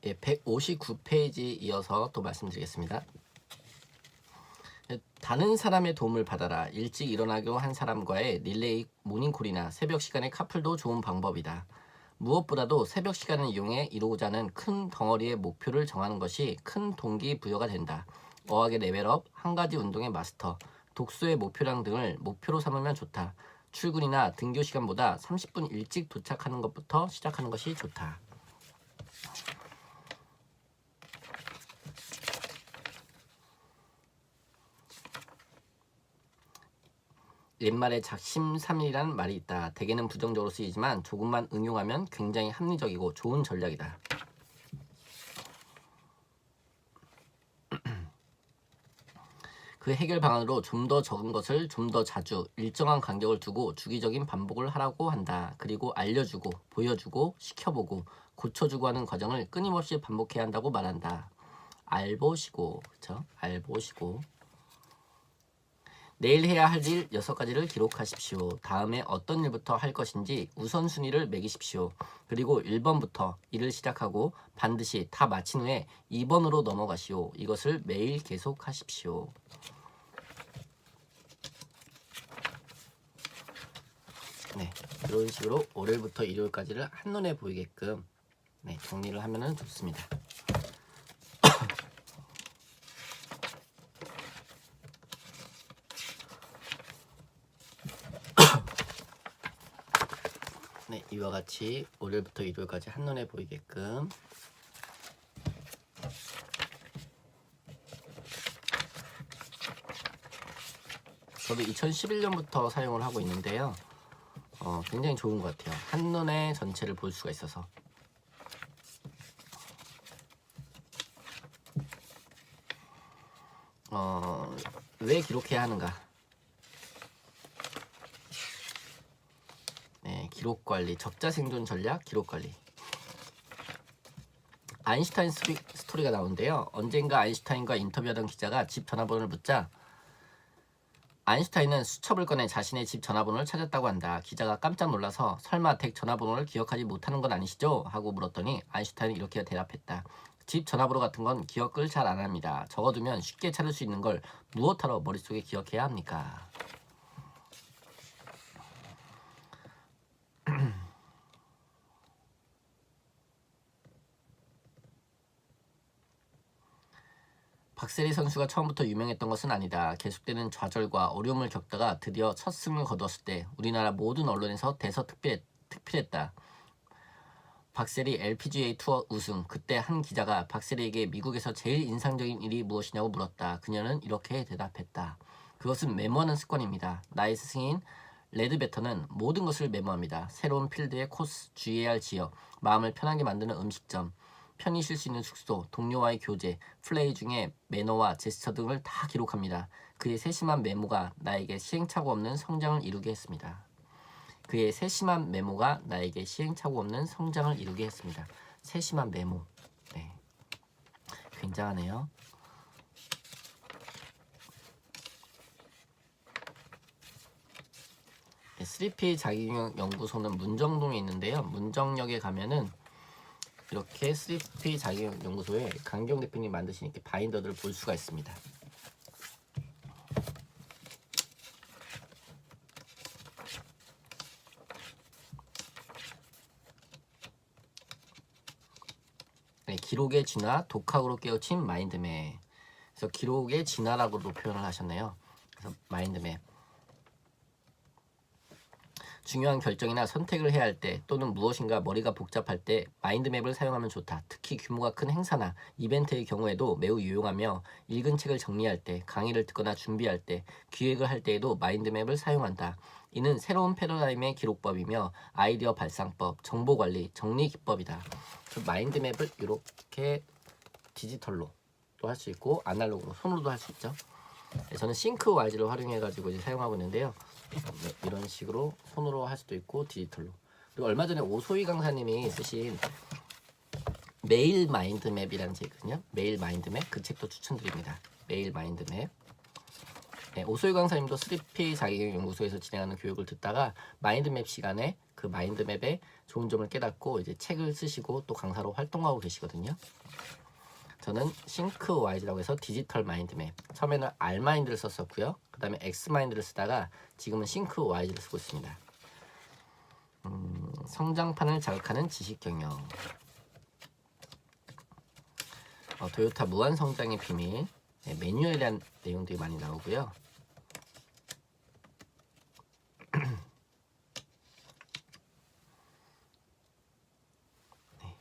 예, 159페이지 이어서 또 말씀드리겠습니다. 다른 사람의 도움을 받아라. 일찍 일어나기로 한 사람과의 릴레이 모닝콜이나 새벽 시간의 카풀도 좋은 방법이다. 무엇보다도 새벽 시간을 이용해 이루고자 하는 큰 덩어리의 목표를 정하는 것이 큰 동기부여가 된다. 어학의 레벨업, 한 가지 운동의 마스터, 독서의 목표량 등을 목표로 삼으면 좋다. 출근이나 등교 시간보다 30분 일찍 도착하는 것부터 시작하는 것이 좋다. 옛말에 작심삼일이라는 말이 있다. 대개는 부정적으로 쓰이지만 조금만 응용하면 굉장히 합리적이고 좋은 전략이다. 그 해결 방안으로 좀 더 적은 것을 좀 더 자주 일정한 간격을 두고 주기적인 반복을 하라고 한다. 그리고 알려주고 보여주고 시켜보고 고쳐주고 하는 과정을 끊임없이 반복해야 한다고 말한다. 알보시고, 그렇죠? 알보시고. 내일 해야 할 일 6가지를 기록하십시오. 다음에 어떤 일부터 할 것인지 우선순위를 매기십시오. 그리고 1번부터 일을 시작하고 반드시 다 마친 후에 2번으로 넘어가시오. 이것을 매일 계속하십시오. 네, 이런 식으로 월요일부터 일요일까지를 한눈에 보이게끔 정리를 하면 좋습니다. 네, 이와 같이 월요일부터 일요일까지 한눈에 보이게끔 저도 2011년부터 사용을 하고 있는데요. 굉장히 좋은 것 같아요. 한눈에 전체를 볼 수가 있어서. 왜 기록해야 하는가? 네, 기록 관리, 적자 생존 전략, 기록 관리. 아인슈타인 스토리가 나오는데요. 언젠가 아인슈타인과 인터뷰하던 기자가 집 전화번호를 묻자 아인슈타인은 수첩을 꺼내 자신의 집 전화번호를 찾았다고 한다. 기자가 깜짝 놀라서 설마 댁 전화번호를 기억하지 못하는 건 아니시죠? 하고 물었더니 아인슈타인은 이렇게 대답했다. 집 전화번호 같은 건 기억을 잘 안 합니다. 적어두면 쉽게 찾을 수 있는 걸 무엇하러 머릿속에 기억해야 합니까? 박세리 선수가 처음부터 유명했던 것은 아니다. 계속되는 좌절과 어려움을 겪다가 드디어 첫 승을 거두었을 때 우리나라 모든 언론에서 대서특필했다. 박세리 LPGA 투어 우승. 그때 한 기자가 박세리에게 미국에서 제일 인상적인 일이 무엇이냐고 물었다. 그녀는 이렇게 대답했다. 그것은 메모하는 습관입니다. 나의 스승인 레드베터는 모든 것을 메모합니다. 새로운 필드의 코스, 주의해야 할 지역, 마음을 편하게 만드는 음식점, 편히 쉴 수 있는 숙소, 동료와의 교제, 플레이 중에 매너와 제스처 등을 다 기록합니다. 그의 세심한 메모가 나에게 시행착오 없는 성장을 이루게 했습니다. 그의 세심한 메모가 나에게 시행착오 없는 성장을 이루게 했습니다. 세심한 메모. 네, 굉장하네요. 네, 3P 자기경영 연구소는 문정동에 있는데요. 문정역에 가면은 이렇게 3P 자기경영 연구소에 강경 대표님 만드신 이렇게 바인더들을 볼 수가 있습니다. 네, 기록의 진화, 독학으로 깨우친 마인드맵. 그래서 기록의 진화라고도 표현을 하셨네요. 그래서 마인드맵. 중요한 결정이나 선택을 해야 할 때 또는 무엇인가 머리가 복잡할 때 마인드맵을 사용하면 좋다. 특히 규모가 큰 행사나 이벤트의 경우에도 매우 유용하며 읽은 책을 정리할 때, 강의를 듣거나 준비할 때, 기획을 할 때에도 마인드맵을 사용한다. 이는 새로운 패러다임의 기록법이며 아이디어 발상법, 정보관리, 정리 기법이다. 그 마인드맵을 이렇게 디지털로 또 할 수 있고 아날로그로 손으로도 할 수 있죠. 네, 저는 싱크와이즈를 활용해가지고 이제 사용하고 있는데요. 네, 이런 식으로 손으로 할 수도 있고 디지털로. 그리고 얼마 전에 오소희 강사님이 쓰신 메일 마인드맵이라는 책 있거든요. 메일 마인드맵, 그 책도 추천드립니다. 메일 마인드맵. 네, 오소희 강사님도 3P 자기계획연구소에서 진행하는 교육을 듣다가 마인드맵 시간에 그 마인드맵의 좋은 점을 깨닫고 이제 책을 쓰시고 또 강사로 활동하고 계시거든요. 저는 싱크와이즈라고 해서 디지털 마인드맵, 처음에는 R마인드를 썼었고요. 그 다음에 X마인드를 쓰다가 지금은 싱크와이즈를 쓰고 있습니다. 성장판을 자극하는 지식 경영, 도요타 무한 성장의 비밀, 네, 매뉴얼에 대한 내용들이 많이 나오고요. 네.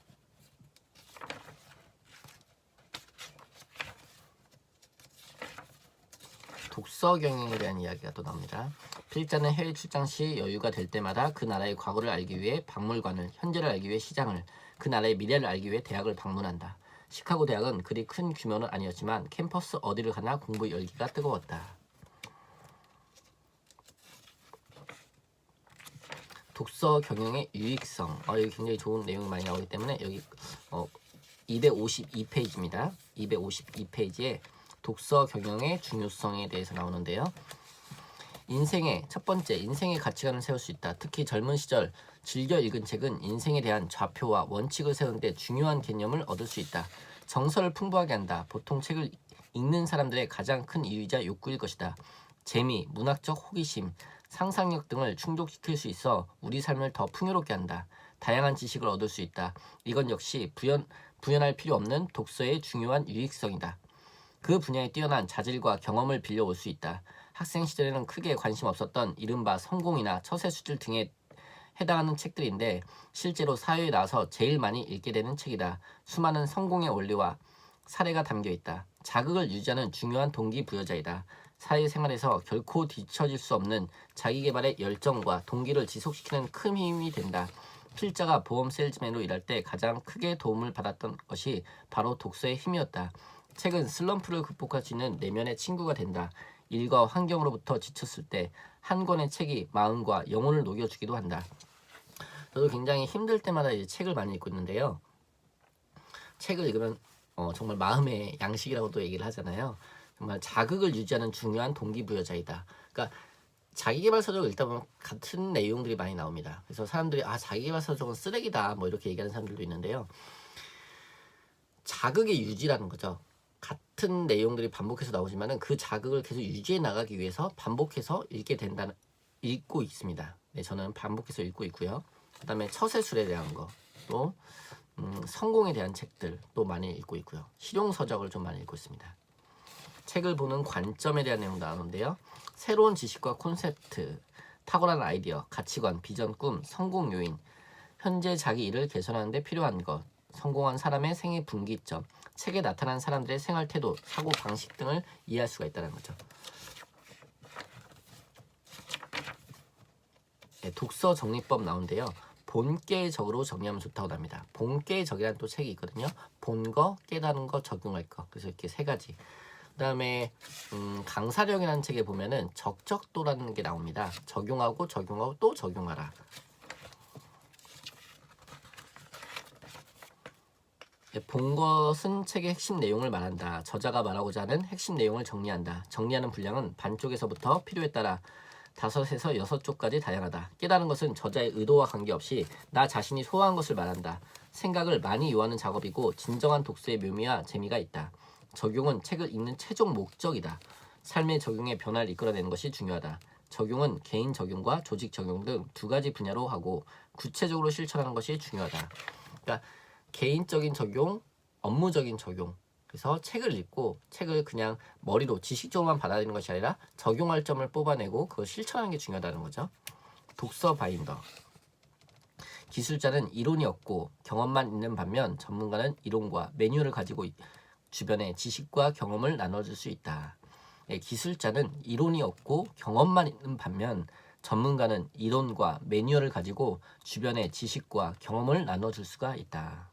독서 경영에 대한 이야기가 또 나옵니다. 필자는 해외 출장 시 여유가 될 때마다 그 나라의 과거를 알기 위해 박물관을, 현재를 알기 위해 시장을, 그 나라의 미래를 알기 위해 대학을 방문한다. 시카고 대학은 그리 큰 규모는 아니었지만 캠퍼스 어디를 가나 공부 열기가 뜨거웠다. 독서 경영의 유익성. 여기 굉장히 좋은 내용이 많이 나오기 때문에 여기 252페이지입니다. 252페이지에 독서 경영의 중요성에 대해서 나오는데요. 첫 번째, 인생의 가치관을 세울 수 있다. 특히 젊은 시절 즐겨 읽은 책은 인생에 대한 좌표와 원칙을 세우는 데 중요한 개념을 얻을 수 있다. 정서를 풍부하게 한다. 보통 책을 읽는 사람들의 가장 큰 이유이자 욕구일 것이다. 재미, 문학적 호기심, 상상력 등을 충족시킬 수 있어 우리 삶을 더 풍요롭게 한다. 다양한 지식을 얻을 수 있다. 이건 역시 부연할 필요 없는 독서의 중요한 유익성이다. 그 분야에 뛰어난 자질과 경험을 빌려올 수 있다. 학생 시절에는 크게 관심 없었던 이른바 성공이나 처세술들 등에 해당하는 책들인데 실제로 사회에 나와서 제일 많이 읽게 되는 책이다. 수많은 성공의 원리와 사례가 담겨 있다. 자극을 유지하는 중요한 동기부여자이다. 사회생활에서 결코 뒤처질 수 없는 자기개발의 열정과 동기를 지속시키는 큰 힘이 된다. 필자가 보험 세일즈맨으로 일할 때 가장 크게 도움을 받았던 것이 바로 독서의 힘이었다. 책은 슬럼프를 극복할 수 있는 내면의 친구가 된다. 일과 환경으로부터 지쳤을 때 한 권의 책이 마음과 영혼을 녹여주기도 한다. 저도 굉장히 힘들 때마다 이제 책을 많이 읽고 있는데요. 책을 읽으면 정말 마음의 양식이라고도 얘기를 하잖아요. 정말 자극을 유지하는 중요한 동기부여자이다. 그러니까 자기계발서적을 읽다 보면 같은 내용들이 많이 나옵니다. 그래서 사람들이 자기계발서적은 쓰레기다 뭐 이렇게 얘기하는 사람들도 있는데요. 자극의 유지라는 거죠. 같은 내용들이 반복해서 나오지만은 그 자극을 계속 유지해 나가기 위해서 반복해서 읽고 있습니다. 네, 저는 반복해서 읽고 있고요. 그 다음에 처세술에 대한 거, 또 성공에 대한 책들 또 많이 읽고 있고요. 실용서적을 좀 많이 읽고 있습니다. 책을 보는 관점에 대한 내용도 나오는데요. 새로운 지식과 콘셉트, 탁월한 아이디어, 가치관, 비전, 꿈, 성공 요인, 현재 자기 일을 개선하는 데 필요한 것, 성공한 사람의 생애 분기점, 책에 나타난 사람들의 생활 태도, 사고 방식 등을 이해할 수가 있다는 거죠. 네, 독서 정리법 나오는데요. 본계적으로 정리하면 좋다고 합니다. 본계적이라는 또 책이 있거든요. 본 거, 깨달은 거, 적용할 거. 그래서 이렇게 세 가지. 그 다음에 강사력이라는 책에 보면은 적적도라는 게 나옵니다. 적용하고 또 적용하라. 본 것은 책의 핵심 내용을 말한다. 저자가 말하고자 하는 핵심 내용을 정리한다. 정리하는 분량은 반쪽에서부터 필요에 따라 5에서 6쪽까지 다양하다. 깨달은 것은 저자의 의도와 관계없이 나 자신이 소화한 것을 말한다. 생각을 많이 요하는 작업이고 진정한 독서의 묘미와 재미가 있다. 적용은 책을 읽는 최종 목적이다. 삶의 적용의 변화를 이끌어내는 것이 중요하다. 적용은 개인 적용과 조직 적용 등 두 가지 분야로 하고 구체적으로 실천하는 것이 중요하다. 그러니까 개인적인 적용, 업무적인 적용. 그래서 책을 읽고 책을 그냥 머리로 지식적으로만 받아들이는 것이 아니라 적용할 점을 뽑아내고 그걸 실천하는 게 중요하다는 거죠. 독서 바인더. 기술자는 이론이 없고 경험만 있는 반면 전문가는 이론과 매뉴얼을 가지고 주변에 지식과 경험을 나눠줄 수 있다. 기술자는 이론이 없고 경험만 있는 반면 전문가는 이론과 매뉴얼을 가지고 주변에 지식과 경험을 나눠줄 수가 있다.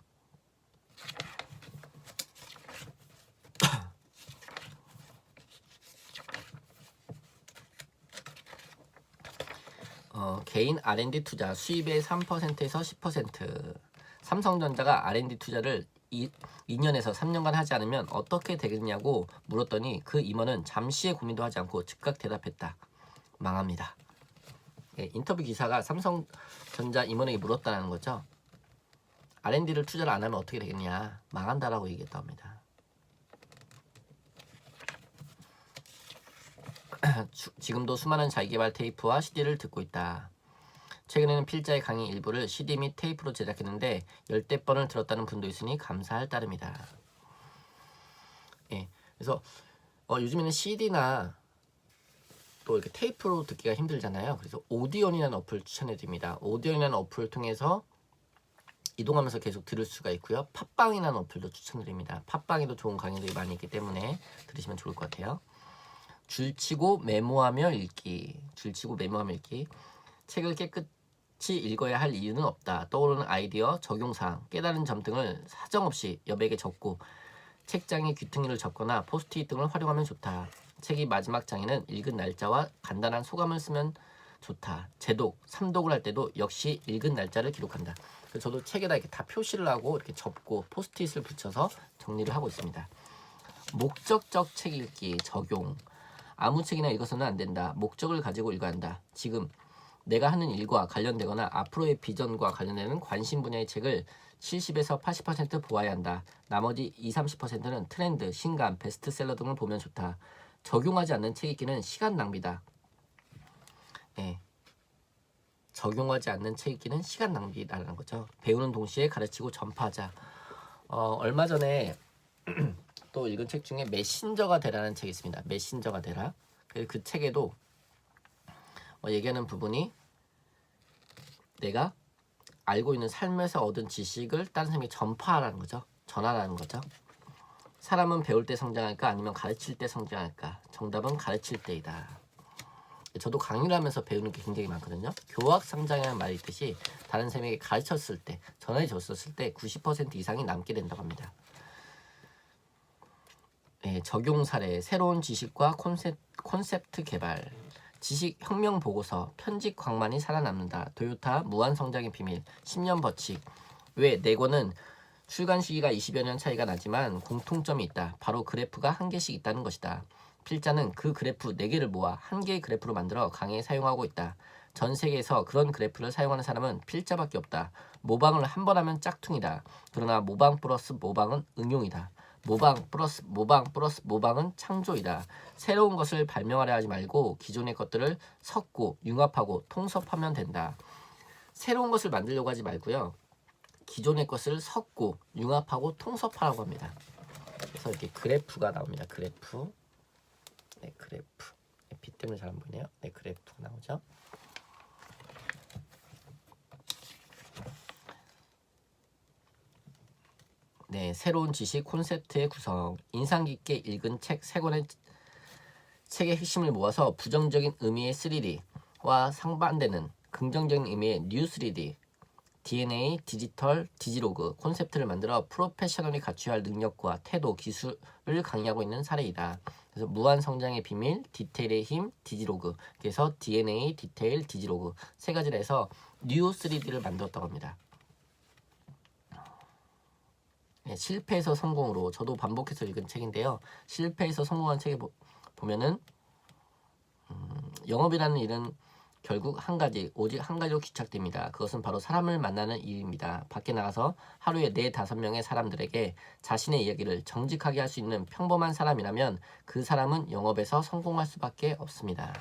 개인 R&D 투자 수입의 3%에서 10%. 삼성전자가 R&D 투자를 2년에서 3년간 하지 않으면 어떻게 되겠냐고 물었더니 그 임원은 잠시의 고민도 하지 않고 즉각 대답했다. 망합니다. 예, 인터뷰 기사가 삼성전자 임원에게 물었다는 거죠. R&D를 투자를 안 하면 어떻게 되겠냐. 망한다라고 얘기했다고 합니다. 지금도 수많은 자기개발 테이프와 CD를 듣고 있다. 최근에는 필자의 강의 일부를 CD 및 테이프로 제작했는데 10대 번을 들었다는 분도 있으니 감사할 따름이다. 예, 그래서 요즘에는 CD나 또 이렇게 테이프로 듣기가 힘들잖아요. 그래서 오디언이라는 어플 추천해드립니다. 오디언이라는 어플을 통해서 이동하면서 계속 들을 수가 있고요. 팟빵이라는 어플도 추천드립니다. 팟빵에도 좋은 강의들이 많이 있기 때문에 들으시면 좋을 것 같아요. 줄치고 메모하며 읽기. 줄치고 메모하며 읽기. 책을 깨끗이 읽어야 할 이유는 없다. 떠오르는 아이디어, 적용사항, 깨달은 점 등을 사정없이 여백에 적고 책장에 귀퉁이를 접거나 포스트잇 등을 활용하면 좋다. 책이 마지막 장에는 읽은 날짜와 간단한 소감을 쓰면 좋다. 제독, 삼독을 할 때도 역시 읽은 날짜를 기록한다. 그래서 저도 책에다 이렇게 다 표시를 하고 이렇게 접고 포스트잇을 붙여서 정리를 하고 있습니다. 목적적 책 읽기 적용. 아무 책이나 읽어서는 안 된다. 목적을 가지고 읽어야 한다. 지금 내가 하는 일과 관련되거나 앞으로의 비전과 관련되는 관심 분야의 책을 70에서 80% 보아야 한다. 나머지 20-30%는 트렌드, 신간, 베스트셀러 등을 보면 좋다. 적용하지 않는 책 읽기는 시간 낭비다. 네. 적용하지 않는 책 읽기는 시간 낭비다라는 거죠. 배우는 동시에 가르치고 전파하자. 얼마 전에 또 읽은 책 중에 메신저가 되라는 책이 있습니다. 메신저가 되라. 그 책에도 얘기하는 부분이 내가 알고 있는 삶에서 얻은 지식을 다른 사람에게 전파하라는 거죠. 전하라는 거죠. 사람은 배울 때 성장할까 아니면 가르칠 때 성장할까? 정답은 가르칠 때이다. 저도 강의를 하면서 배우는 게 굉장히 많거든요. 교학상장이라는 말이 있듯이 다른 사람에게 가르쳤을 때, 전해 줬었을 때 90% 이상이 남게 된다고 합니다. 네, 적용 사례, 새로운 지식과 콘셉트 개발, 지식 혁명 보고서, 편집 광만이 살아남는다. 토요타 무한 성장의 비밀, 10년 법칙. 왜? 네 권은 출간 시기가 20여 년 차이가 나지만 공통점이 있다. 바로 그래프가 한 개씩 있다는 것이다. 필자는 그 그래프 4개를 모아 한 개의 그래프로 만들어 강의에 사용하고 있다. 전 세계에서 그런 그래프를 사용하는 사람은 필자밖에 없다. 모방을 한 번 하면 짝퉁이다. 그러나 모방 플러스 모방은 응용이다. 모방 플러스 모방 플러스 모방은 창조이다. 새로운 것을 발명하려 하지 말고 기존의 것들을 섞고 융합하고 통섭하면 된다. 새로운 것을 만들려고 하지 말고요. 기존의 것을 섞고 융합하고 통섭하라고 합니다. 그래서 이렇게 그래프가 나옵니다. 그래프. 네, 그래프. 빛 때문에 잘 안 보이네요. 네, 그래프가 나오죠. 네, 새로운 지식 콘셉트의 구성. 인상 깊게 읽은 책 3권의 책의 핵심을 모아서 부정적인 의미의 3D와 상반되는 긍정적인 의미의 뉴 3D, DNA, 디지털, 디지로그 콘셉트를 만들어 프로페셔널이 갖춰야 할 능력과 태도, 기술을 강의하고 있는 사례이다. 그래서 무한 성장의 비밀, 디테일의 힘, 디지로그. 그래서 DNA, 디테일, 디지로그 세 가지를 해서 뉴 3D를 만들었다고 합니다. 네, 실패에서 성공으로 저도 반복해서 읽은 책인데요. 실패에서 성공한 책에 보면은 영업이라는 일은 결국 오직 한 가지로 귀착됩니다. 그것은 바로 사람을 만나는 일입니다. 밖에 나가서 하루에 4-5명의 사람들에게 자신의 이야기를 정직하게 할 수 있는 평범한 사람이라면 그 사람은 영업에서 성공할 수밖에 없습니다.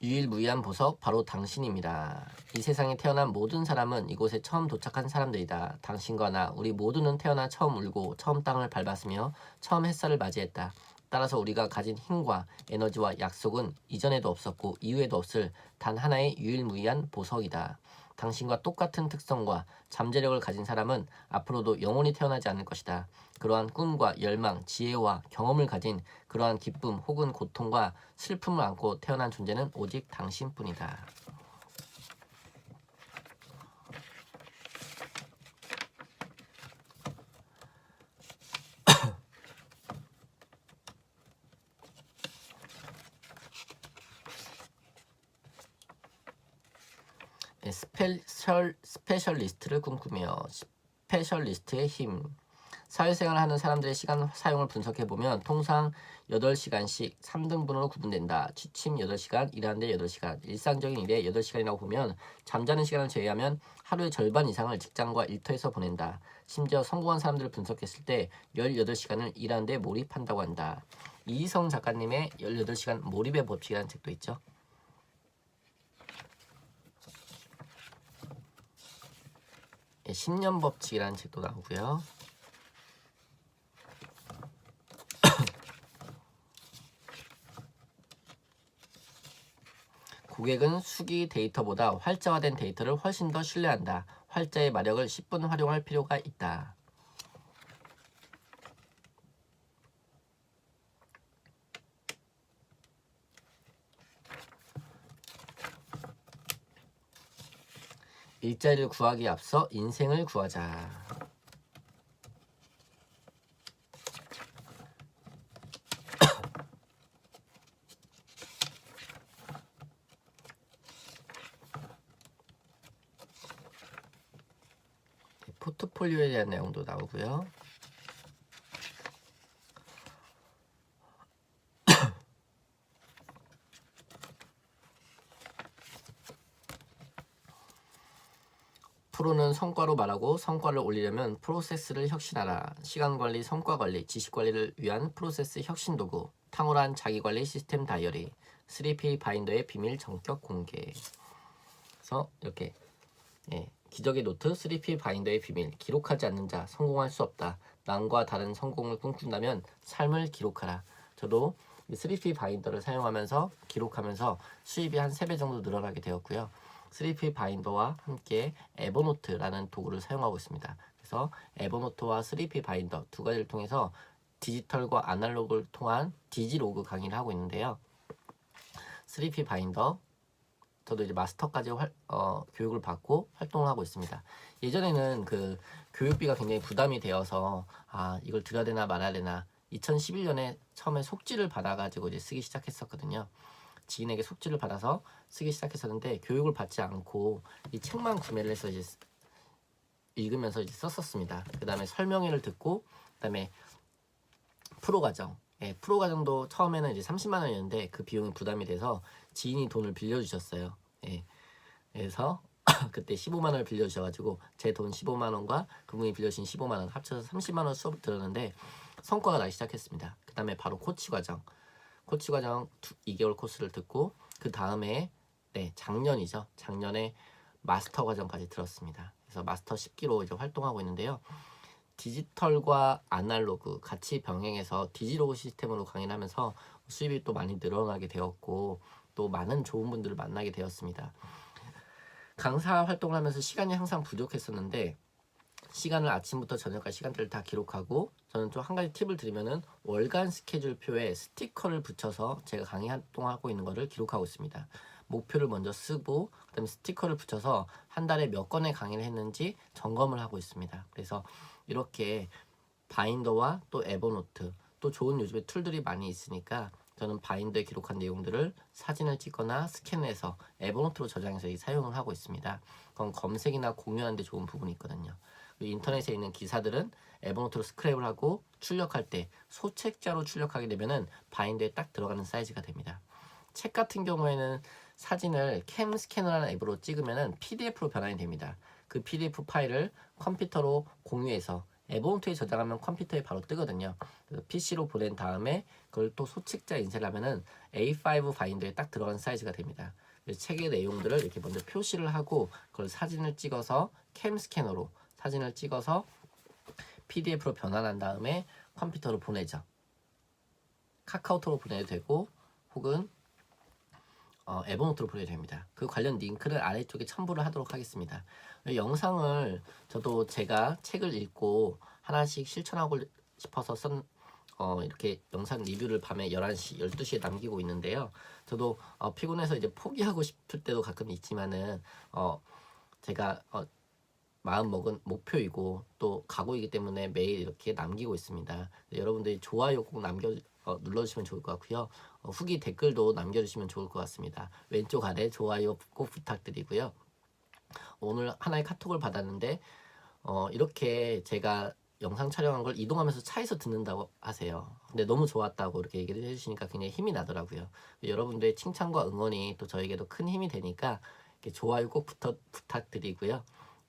유일무이한 보석 바로 당신입니다. 이 세상에 태어난 모든 사람은 이곳에 처음 도착한 사람들이다. 당신과 나 우리 모두는 태어나 처음 울고 처음 땅을 밟았으며 처음 햇살을 맞이했다. 따라서 우리가 가진 힘과 에너지와 약속은 이전에도 없었고 이후에도 없을 단 하나의 유일무이한 보석이다. 당신과 똑같은 특성과 잠재력을 가진 사람은 앞으로도 영원히 태어나지 않을 것이다. 그러한 꿈과 열망, 지혜와 경험을 가진 그러한 기쁨 혹은 고통과 슬픔을 안고 태어난 존재는 오직 당신뿐이다. 네, 스페셜리스트를 꿈꾸며 스페셜리스트의 힘. 사회생활을 하는 사람들의 시간 사용을 분석해보면 통상 8시간씩 3등분으로 구분된다. 취침 8시간, 일하는데 8시간, 일상적인 일에 8시간이라고 보면 잠자는 시간을 제외하면 하루의 절반 이상을 직장과 일터에서 보낸다. 심지어 성공한 사람들을 분석했을 때 18시간을 일하는데 몰입한다고 한다. 이희성 작가님의 18시간 몰입의 법칙이라는 책도 있죠. 예, 10년 법칙이라는 책도 나오고요. 고객은 수기 데이터보다 활자화된 데이터를 훨씬 더 신뢰한다. 활자의 마력을 10분 활용할 필요가 있다. 일자리를 구하기에 앞서 인생을 구하자. 포트폴리오에 대한 내용도 나오고요. 프로는 성과로 말하고 성과를 올리려면 프로세스를 혁신하라. 시간관리, 성과관리, 지식관리를 위한 프로세스 혁신 도구. 탕월한 자기관리 시스템 다이어리. 3P 바인더의 비밀 전격 공개. 그래서 이렇게 기적의 노트 3P 바인더의 비밀. 기록하지 않는 자 성공할 수 없다. 남과 다른 성공을 꿈꾼다면 삶을 기록하라. 저도 3P 바인더를 사용하면서 기록하면서 수입이 한 3배 정도 늘어나게 되었고요. 3P 바인더와 함께 에버노트라는 도구를 사용하고 있습니다. 그래서 에버노트와 3P 바인더 두 가지를 통해서 디지털과 아날로그를 통한 디지로그 강의를 하고 있는데요. 3P 바인더 저도 이제 마스터까지 교육을 받고 활동을 하고 있습니다. 예전에는 그 교육비가 굉장히 부담이 되어서 이걸 들어야 되나 말아야 되나 2011년에 처음에 속지를 받아가지고 이제 쓰기 시작했었거든요. 지인에게 속지를 받아서 쓰기 시작했었는데 교육을 받지 않고 이 책만 구매를 해서 이제 읽으면서 이제 썼었습니다. 그 다음에 설명회를 듣고 그 다음에 프로 과정 프로 과정도 처음에는 이제 30만 원이었는데 그 비용이 부담이 돼서 지인이 돈을 빌려주셨어요. 그래서 그때 15만 원을 빌려주셔가지고 제 돈 15만 원과 그분이 빌려주신 15만 원 합쳐서 30만 원 수업을 들었는데 성과가 나기 시작했습니다. 그 다음에 바로 코치 과정 2개월 코스를 듣고 그 다음에 작년이죠. 작년에 마스터 과정까지 들었습니다. 그래서 마스터 10기로 이제 활동하고 있는데요. 디지털과 아날로그 같이 병행해서 디지로그 시스템으로 강의를 하면서 수입이 또 많이 늘어나게 되었고 또 많은 좋은 분들을 만나게 되었습니다. 강사 활동을 하면서 시간이 항상 부족했었는데 시간을 아침부터 저녁까지 시간대를 다 기록하고 저는 좀 한 가지 팁을 드리면은 월간 스케줄표에 스티커를 붙여서 제가 강의 활동하고 있는 거를 기록하고 있습니다. 목표를 먼저 쓰고 그다음에 스티커를 붙여서 한 달에 몇 건의 강의를 했는지 점검을 하고 있습니다. 그래서 이렇게 바인더와 또 에버노트 또 좋은 요즘에 툴들이 많이 있으니까 저는 바인더에 기록한 내용들을 사진을 찍거나 스캔해서 에버노트로 저장해서 사용을 하고 있습니다. 그건 검색이나 공유하는 데 좋은 부분이 있거든요. 인터넷에 있는 기사들은 에버노트로 스크랩을 하고 출력할 때 소책자로 출력하게 되면은 바인더에 딱 들어가는 사이즈가 됩니다. 책 같은 경우에는 사진을 캠 스캐너라는 앱으로 찍으면은 PDF로 변환이 됩니다. 그 PDF 파일을 컴퓨터로 공유해서 에버노트에 저장하면 컴퓨터에 바로 뜨거든요. 그래서 PC로 보낸 다음에 그걸 또 소책자 인쇄를 하면은 A5 바인더에 딱 들어가는 사이즈가 됩니다. 그래서 책의 내용들을 이렇게 먼저 표시를 하고 그걸 사진을 찍어서 캠 스캐너로 사진을 찍어서 PDF로 변환한 다음에 컴퓨터로 보내죠. 카카오톡으로 보내도 되고 혹은 에버노트로 보내도 됩니다. 그 관련 링크를 아래쪽에 첨부를 하도록 하겠습니다. 영상을 저도 제가 책을 읽고 하나씩 실천하고 싶어서 이렇게 영상 리뷰를 밤에 11시, 12시에 남기고 있는데요. 저도 피곤해서 이제 포기하고 싶을 때도 가끔 있지만은 제가 마음먹은 목표이고 또 각오이기 때문에 매일 이렇게 남기고 있습니다. 여러분들이 좋아요 꼭 눌러주시면 좋을 것 같고요. 후기 댓글도 남겨주시면 좋을 것 같습니다. 왼쪽 아래 좋아요 꼭 부탁드리고요. 오늘 하나의 카톡을 받았는데 이렇게 제가 영상 촬영한 걸 이동하면서 차에서 듣는다고 하세요. 근데 너무 좋았다고 이렇게 얘기를 해주시니까 굉장히 힘이 나더라고요. 여러분들의 칭찬과 응원이 또 저에게도 큰 힘이 되니까 이렇게 좋아요 꼭 부탁드리고요.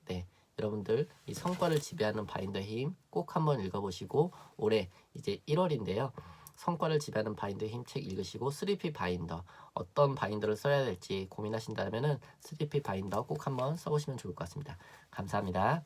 네, 여러분들 이 성과를 지배하는 바인더의 힘 꼭 한번 읽어보시고 올해 이제 1월인데요. 성과를 지배하는 바인더의 힘 책 읽으시고 3P 바인더 어떤 바인더를 써야 될지 고민하신다면은 3P 바인더 꼭 한번 써보시면 좋을 것 같습니다. 감사합니다.